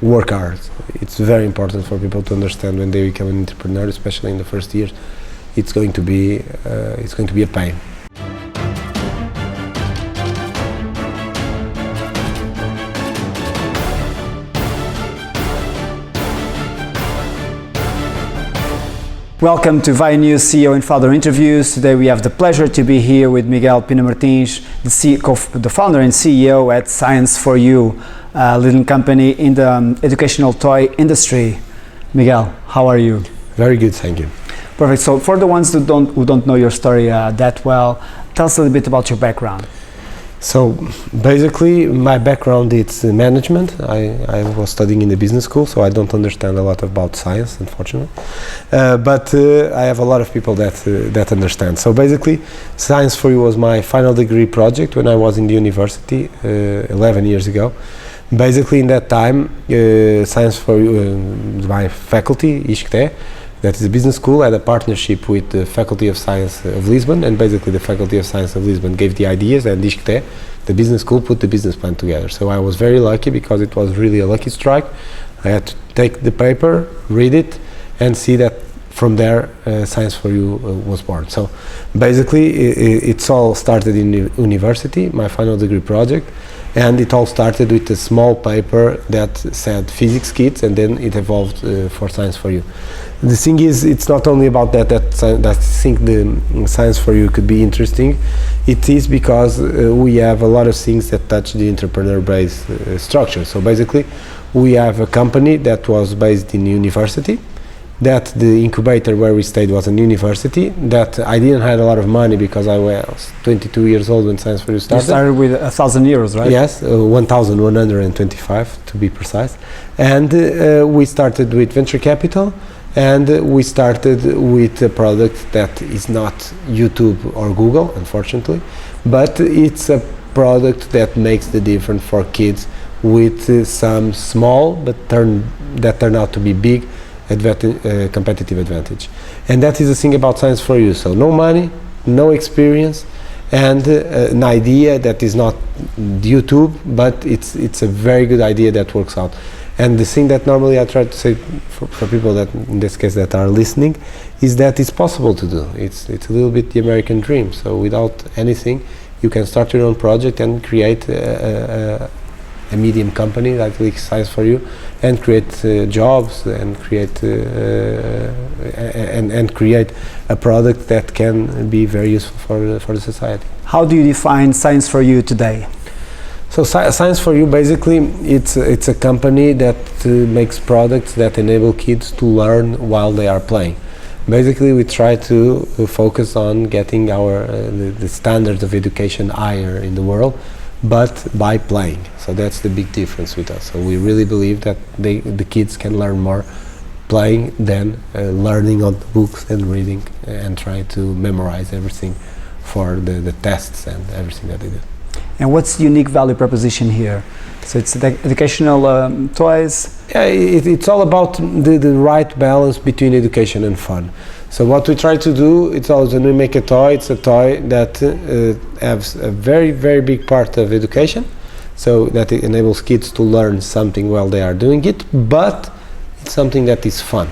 work hard. It's very important for people to understand when they become an entrepreneur, especially in the first years. It's going to be a pain. Welcome to VAI News CEO and Founder Interviews. Today we have the pleasure to be here with Miguel Pina Martins, the founder and CEO at Science4U, a leading company in the educational toy industry. Miguel, how are you? Very good, thank you. Perfect. So for the ones who don't know your story that well, tell us a little bit about your background. So basically my background is management. I was studying in the business school, so I don't understand a lot about science, unfortunately, but I have a lot of people that understand. So basically Science4U was my final degree project when I was in the university 11 years ago. Basically in that time Science4U, my faculty, ISCTE, that is a business school, had a partnership with the Faculty of Science of Lisbon, and basically the Faculty of Science of Lisbon gave the ideas and ISCTE, the business school, put the business plan together. So I was very lucky because it was really a lucky strike. I had to take the paper, read it, and see that from there Science4U was born. So basically it's all started in university, my final degree project, and it all started with a small paper that said physics kits, and then it evolved for Science4U. The thing is, it's not only about that I think the Science4U could be interesting. It is because we have a lot of things that touch the entrepreneur-based structure. So basically, we have a company that was based in university, that the incubator where we stayed was a university, that I didn't have a lot of money because I was 22 years old when Science4U started. You started with €1,000, right? Yes, 1,125 to be precise. And we started with venture capital, and we started with a product that is not YouTube or Google, unfortunately, but it's a product that makes the difference for kids with some small but that turn out to be big competitive advantage. And that is the thing about Science4U. So no money, no experience, and an idea that is not YouTube, but it's a very good idea that works out. And the thing that normally I try to say for people that, in this case, that are listening, is that it's possible to do. It's a little bit the American dream. So without anything, you can start your own project and create a medium company like Science4U, and create jobs and create and create a product that can be very useful for the society. How do you define Science4U today? So Science4U, basically it's a company that makes products that enable kids to learn while they are playing. Basically we try to focus on getting the standards of education higher in the world, but by playing. So that's the big difference with us. So we really believe that the kids can learn more playing than learning on books and reading and trying to memorize everything for the tests and everything that they do. And what's the unique value proposition here? So it's the educational toys? Yeah, it's all about the right balance between education and fun. So what we try to do, it's always when we make a toy, it's a toy that has a very, very big part of education, so that it enables kids to learn something while they are doing it, but it's something that is fun.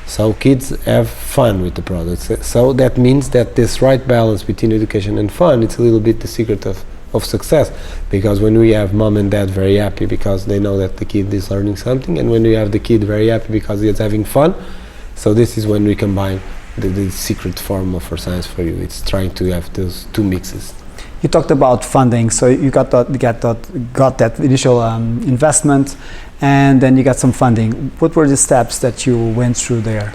So kids have fun with the products. So that means that this right balance between education and fun, it's a little bit the secret of success, because when we have mom and dad very happy because they know that the kid is learning something, and when we have the kid very happy because he is having fun, so this is when we combine the secret formula for Science4U. It's trying to have those two mixes. You talked about funding, so you got that initial investment, and then you got some funding. What were the steps that you went through there?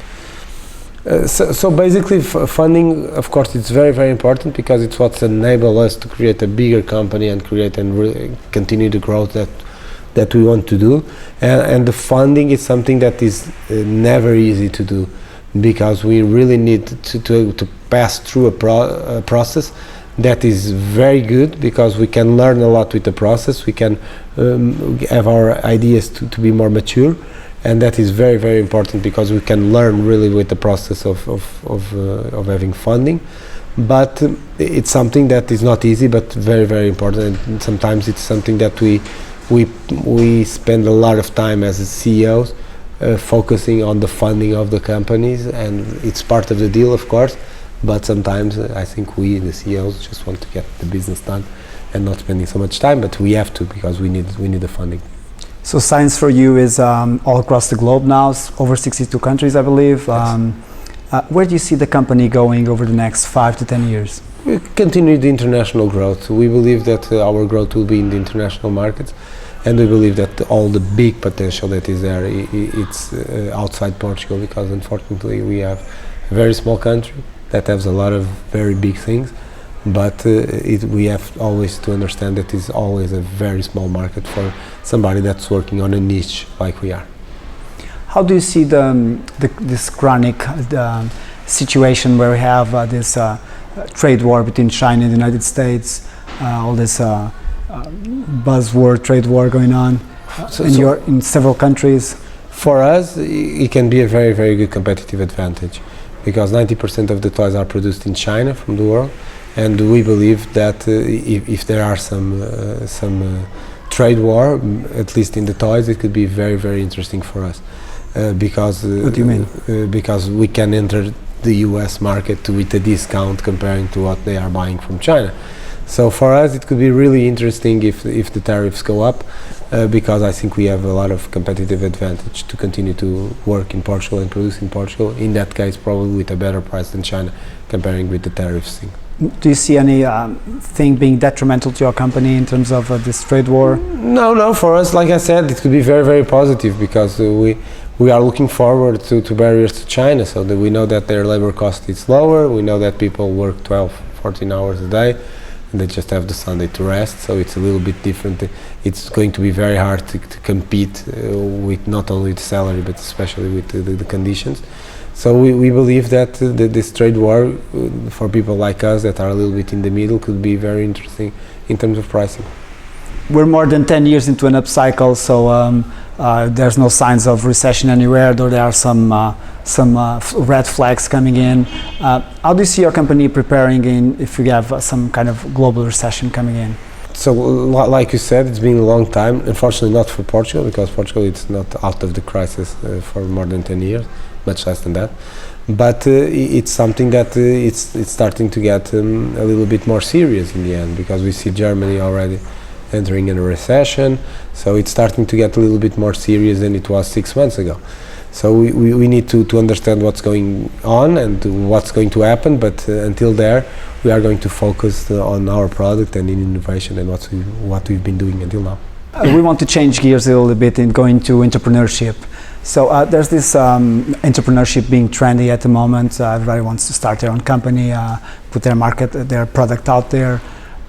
So basically funding, of course, it's very, very important, because it's what enables us to create a bigger company and create and continue the growth that we want to do. And the funding is something that is never easy to do, because we really need to pass through a process that is very good, because we can learn a lot with the process. We can have our ideas to be more mature. And that is very, very important, because we can learn really with the process of having funding. But it's something that is not easy, but very, very important. And sometimes it's something that we we spend a lot of time as CEOs focusing on the funding of the companies, and it's part of the deal, of course. But sometimes I think we, the CEOs, just want to get the business done and not spending so much time. But we have to, because we need the funding. So Science for You is all across the globe now, over 62 countries, I believe. Yes. Where do you see the company going over the next 5 to 10 years? We continue the international growth. We believe that our growth will be in the international markets, and we believe that all the big potential that is there, it's outside Portugal, because unfortunately we have a very small country that has a lot of very big things, but we have always to understand that it's always a very small market for somebody that's working on a niche like we are. How do you see this chronic situation where we have this trade war between China and the United States, all this buzzword trade war going on in several countries? For us, it can be a very, very good competitive advantage, because 90% of the toys are produced in China from the world, and we believe that if there are some trade war, at least in the toys, it could be very, very interesting for us, because what do you mean? Because we can enter the US market with a discount comparing to what they are buying from China. So for us it could be really interesting if the tariffs go up, because I think we have a lot of competitive advantage to continue to work in Portugal and produce in Portugal, in that case probably with a better price than China, comparing with the tariffs thing. Do you see any thing being detrimental to your company in terms of this trade war? No, for us, like I said, it could be very, very positive, because we are looking forward to barriers to China, so that we know that their labor cost is lower, we know that people work 12, 14 hours a day, and they just have the Sunday to rest, so it's a little bit different. It's going to be very hard to compete with not only the salary, but especially with the conditions. So we believe that this trade war for people like us that are a little bit in the middle could be very interesting in terms of pricing. We're more than 10 years into an upcycle, so there's no signs of recession anywhere, though there are some red flags coming in. How do you see your company preparing if we have some kind of global recession coming in? So like you said, it's been a long time. Unfortunately not for Portugal, because Portugal is not out of the crisis for more than 10 years, much less than that. But it's something that it's starting to get a little bit more serious in the end, because we see Germany already entering in a recession, so it's starting to get a little bit more serious than it was 6 months ago. So we need to understand what's going on and what's going to happen, but until there we are going to focus on our product and in innovation and what we've been doing until now. We want to change gears a little bit and go into entrepreneurship. So there's this entrepreneurship being trendy at the moment. Everybody wants to start their own company, put their product out there.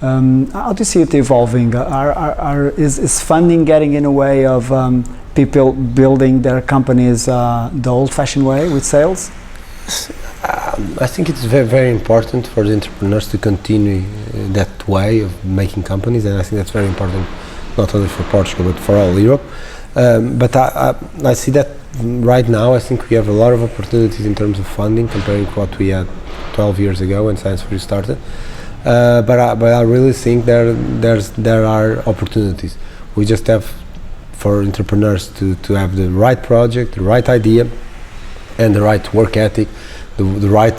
How do you see it evolving? Is funding getting in a way of people building their companies the old-fashioned way with sales? I think it's very, very important for the entrepreneurs to continue that way of making companies, and I think that's very important not only for Portugal but for all Europe. But I see that right now I think we have a lot of opportunities in terms of funding comparing to what we had 12 years ago when Science for You started. But I really think there are opportunities. We just have for entrepreneurs to have the right project, the right idea, and the right work ethic, the right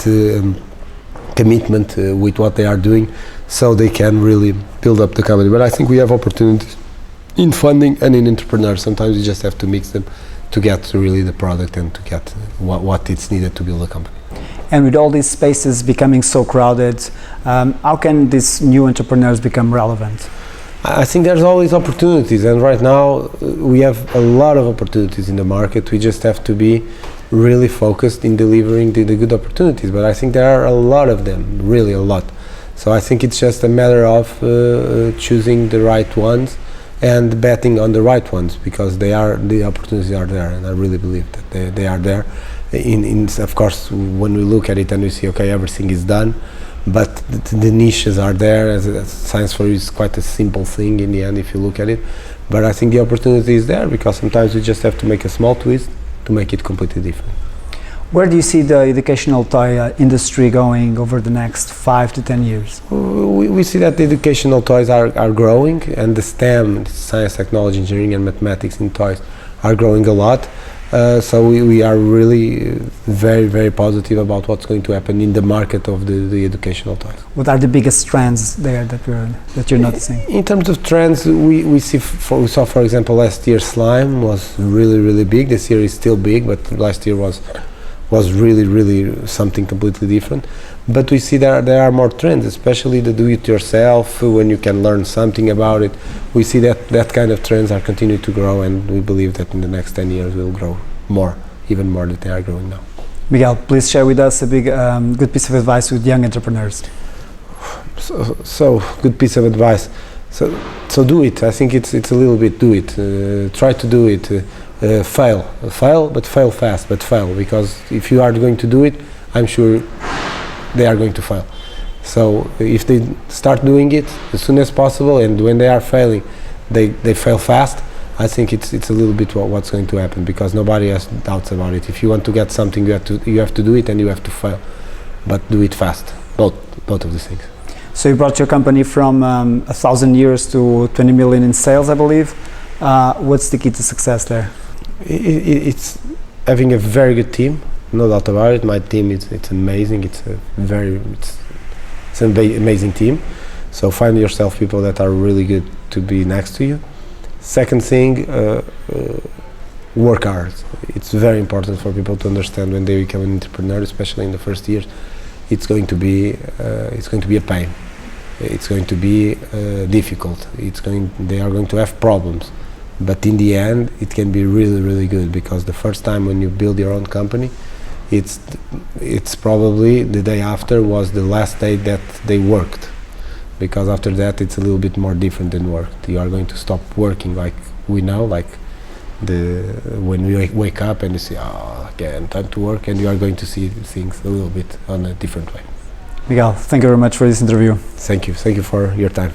commitment with what they are doing, so they can really build up the company. But I think we have opportunities in funding and in entrepreneurs. Sometimes you just have to mix them to get really the product and to get what it's needed to build a company. And with all these spaces becoming so crowded, how can these new entrepreneurs become relevant? I think there's always opportunities, and right now we have a lot of opportunities in the market. We just have to be really focused in delivering the good opportunities, but I think there are a lot of them, really a lot. So I think it's just a matter of choosing the right ones and betting on the right ones, because the opportunities are there, and I really believe that they are there. Of course, when we look at it and we see, okay, everything is done, but the niches are there. As Science for You is quite a simple thing in the end if you look at it, but I think the opportunity is there, because sometimes we just have to make a small twist to make it completely different. Where do you see the educational toy industry going over the next 5 to 10 years? We see that the educational toys are growing, and the STEM, science, technology, engineering and mathematics in toys are growing a lot. So we are really very, very positive about what's going to happen in the market of the educational toys. What are the biggest trends there that you're noticing? In terms of trends, we saw, for example, last year slime was really, really big. This year is still big, but last year was really, really something completely different. But we see there are more trends, especially the do-it-yourself, when you can learn something about it. We see that kind of trends are continuing to grow, and we believe that in the next 10 years will grow more, even more than they are growing now. Miguel, please share with us a good piece of advice with young entrepreneurs. So good piece of advice. So do it. I think it's a little bit do it. Try to do it. Fail, but fail fast, but fail, because if you are going to do it, I'm sure they are going to fail. So if they start doing it as soon as possible, and when they are failing, they fail fast, I think it's a little bit what's going to happen, because nobody has doubts about it. If you want to get something, you have to do it, and you have to fail, but do it fast. Both of these things. So you brought your company from 1,000 years to 20 million in sales, I believe. What's the key to success there? It's having a very good team, no doubt about it. My team it's amazing. It's an amazing team. So find yourself people that are really good to be next to you. Second thing, work hard. It's very important for people to understand when they become an entrepreneur, especially in the first years. It's going to be a pain. It's going to be difficult. They are going to have problems. But in the end, it can be really, really good, because the first time when you build your own company, it's probably the day after was the last day that they worked, because after that it's a little bit more different than work. You are going to stop working, like we know, like when we wake up and you say, oh, again, time to work, and you are going to see things a little bit on a different way. Miguel, thank you very much for this interview. Thank you for your time.